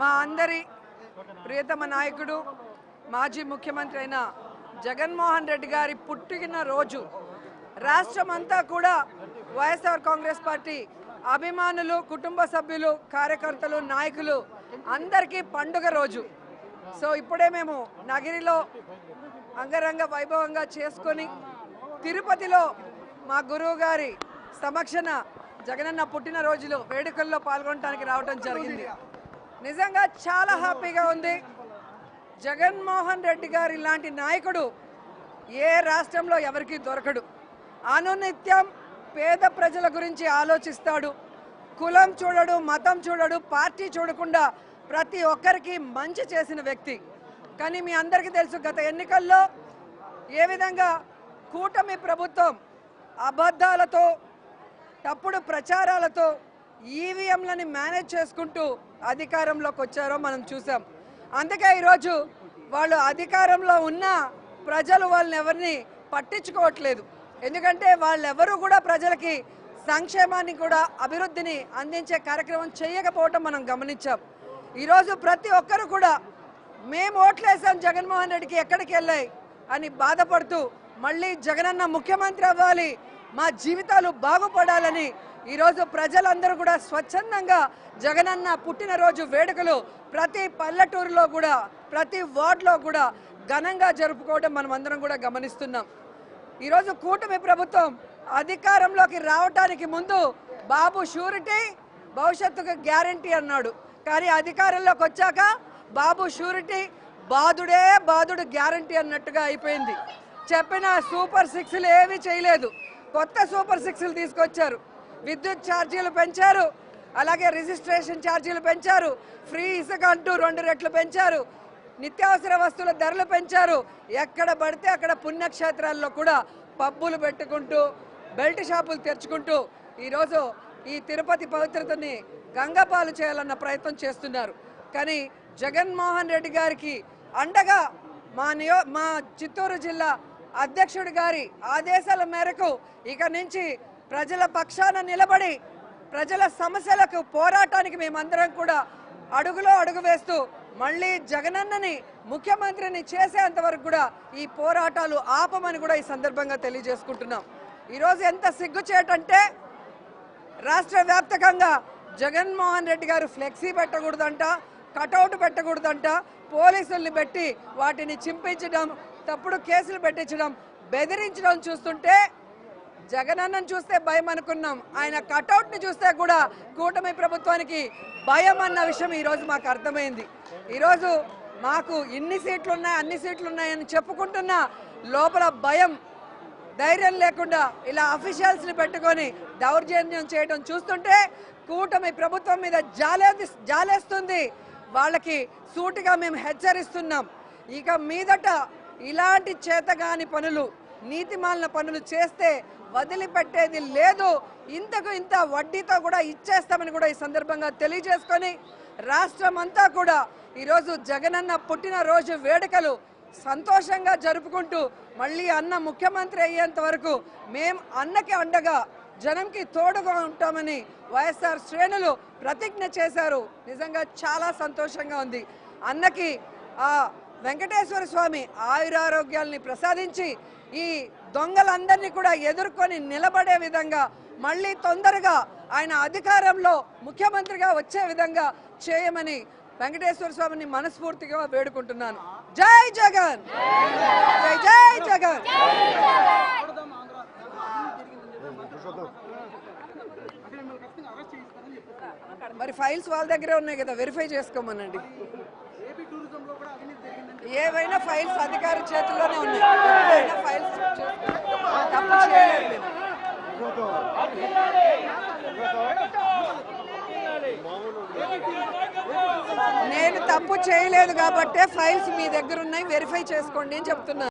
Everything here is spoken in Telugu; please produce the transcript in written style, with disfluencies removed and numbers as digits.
మా అందరి ప్రియతమ నాయకుడు మాజీ ముఖ్యమంత్రి అయిన జగన్మోహన్ రెడ్డి గారి పుట్టిన రోజు రాష్ట్రమంతా కూడా వైఎస్ఆర్ కాంగ్రెస్ పార్టీ అభిమానులు, కుటుంబ సభ్యులు, కార్యకర్తలు, నాయకులు అందరికీ పండుగ రోజు. సో ఇప్పుడే మేము నగిరిలో అంగరంగ వైభవంగా చేసుకొని తిరుపతిలో మా గురువు గారి సమక్షన జగనన్న పుట్టినరోజులు వేడుకల్లో పాల్గొనడానికి రావడం జరిగింది. నిజంగా చాలా హ్యాపీగా ఉంది. జగన్మోహన్ రెడ్డి గారి లాంటి నాయకుడు ఏ రాష్ట్రంలో ఎవరికి దొరకడు. అనునిత్యం పేద ప్రజల గురించి ఆలోచిస్తాడు. కులం చూడడు, మతం చూడడు, పార్టీ చూడకుండా ప్రతి ఒక్కరికి మంచి చేసిన వ్యక్తి. కానీ మీ అందరికీ తెలుసు, గత ఎన్నికల్లో ఏ విధంగా కూటమి ప్రభుత్వం అబద్ధాలతో, తప్పుడు ప్రచారాలతో ఈవీఎంలని మేనేజ్ చేసుకుంటూ అధికారంలోకి వచ్చారో మనం చూసాం. అందుకే ఈరోజు వాళ్ళు అధికారంలో ఉన్న ప్రజలు వాళ్ళని ఎవరిని పట్టించుకోవట్లేదు. ఎందుకంటే వాళ్ళెవరూ కూడా ప్రజలకి సంక్షేమాన్ని కూడా అభివృద్ధిని అందించే కార్యక్రమం చేయకపోవటం మనం గమనించాం. ఈరోజు ప్రతి ఒక్కరు కూడా మేము ఓట్లేసాం జగన్మోహన్ రెడ్డికి, ఎక్కడికి వెళ్ళాయి అని బాధపడుతూ మళ్ళీ జగనన్న ముఖ్యమంత్రి అవ్వాలి, మా జీవితాలు బాగుపడాలని ఈరోజు ప్రజలందరూ కూడా స్వచ్ఛందంగా జగనన్న పుట్టినరోజు వేడుకలు ప్రతి పల్లెటూరులో కూడా, ప్రతి వార్డులో కూడా ఘనంగా జరుపుకోవడం మనం అందరం కూడా గమనిస్తున్నాం. ఈరోజు కూటమి ప్రభుత్వం అధికారంలోకి రావడానికి ముందు బాబు షూరిటీ, భవిష్యత్తుకు గ్యారంటీ అన్నాడు. కానీ అధికారంలోకి వచ్చాక బాబు షూరిటీ, బాదుడే బాదుడు గ్యారంటీ అన్నట్టుగా అయిపోయింది. చెప్పిన సూపర్ సిక్స్లు ఏమీ చేయలేదు. కొత్త సూపర్ సిక్స్లు తీసుకొచ్చారు. విద్యుత్ ఛార్జీలు పెంచారు, అలాగే రిజిస్ట్రేషన్ ఛార్జీలు పెంచారు, ఫ్రీ ఇసుక అంటూ 2 రెట్లు పెంచారు, నిత్యావసర వస్తువుల ధరలు పెంచారు. ఎక్కడ పడితే అక్కడ పుణ్యక్షేత్రాల్లో కూడా పబ్బులు పెట్టుకుంటూ, బెల్ట్ షాపులు తెరుచుకుంటూ ఈరోజు ఈ తిరుపతి పవిత్రతని గంగపాలు చేయాలన్న ప్రయత్నం చేస్తున్నారు. కానీ జగన్మోహన్ రెడ్డి గారికి అండగా మా చిత్తూరు జిల్లా అధ్యక్షుడి గారి ఆదేశాల మేరకు ఇక నుంచి ప్రజల పక్షాన నిలబడి ప్రజల సమస్యలకు పోరాటానికి మేమందరం కూడా అడుగులో అడుగు వేస్తూ మళ్ళీ జగనన్నని ముఖ్యమంత్రిని చేసేంత వరకు కూడా ఈ పోరాటాలు ఆపమని కూడా ఈ సందర్భంగా తెలియజేసుకుంటున్నాం. ఈరోజు ఎంత సిగ్గుచేటంటే రాష్ట్ర వ్యాప్తంగా జగన్మోహన్ రెడ్డి గారు ఫ్లెక్సీ పెట్టకూడదంట, కటౌట్ పెట్టకూడదంట, పోలీసుల్ని పెట్టి వాటిని చింపించడం, తప్పుడు కేసులు పెట్టించడం, బెదిరించడం చూస్తుంటే జగనన్నను చూస్తే భయం అనుకున్నాం. ఆయన కటౌట్ని చూస్తే కూడా కూటమి ప్రభుత్వానికి భయం అన్న విషయం ఈరోజు మాకు అర్థమైంది. ఈరోజు మాకు ఇన్ని సీట్లు ఉన్నాయి, అన్ని సీట్లు ఉన్నాయని చెప్పుకుంటున్నా లోపల భయం, ధైర్యం లేకుండా ఇలా అఫీషియల్స్ని పెట్టుకొని దౌర్జన్యం చేయడం చూస్తుంటే కూటమి ప్రభుత్వం మీద జాలేస్తుంది. వాళ్ళకి సూటిగా మేము హెచ్చరిస్తున్నాం. ఇక మీదట ఇలాంటి చేతగాని పనులు, నీతిమాలిన పనులు చేస్తే వదిలిపెట్టేది లేదు. ఇంతకు ఇంత వడ్డీతో కూడా ఇచ్చేస్తామని కూడా ఈ సందర్భంగా తెలియజేసుకొని రాష్ట్రం అంతా కూడా ఈరోజు జగనన్న పుట్టినరోజు వేడుకలు సంతోషంగా జరుపుకుంటూ మళ్ళీ అన్న ముఖ్యమంత్రి అయ్యేంత వరకు మేము అన్నకి అండగా, జనంకి తోడుగా ఉంటామని వైఎస్ఆర్ శ్రేణులు ప్రతిజ్ఞ చేశారు. నిజంగా చాలా సంతోషంగా ఉంది. అన్నకి ఆ వెంకటేశ్వర స్వామి ఆయురారోగ్యాల్ని ప్రసాదించి ఈ దొంగలందరినీ కూడా ఎదుర్కొని నిలబడే విధంగా మళ్ళీ తొందరగా ఆయన అధికారంలో ముఖ్యమంత్రిగా వచ్చే విధంగా చేయమని వెంకటేశ్వర స్వామిని మనస్ఫూర్తిగా వేడుకుంటున్నాను. జై జగన్, జై జై జగన్. మరి ఫైల్స్ వాళ్ళ దగ్గరే ఉన్నాయి కదా, వెరిఫై చేసుకోమనండి. ఏవైనా ఫైల్స్ అధికారి చేతుల్లోనే ఉన్నాయి. ఏవైనా ఫైల్స్ తప్పు చేయలేదు. నేను తప్పు చేయలేదు కాబట్టే ఫైల్స్ మీ దగ్గర ఉన్నాయి, వెరిఫై చేసుకోండి అని చెప్తున్నాను.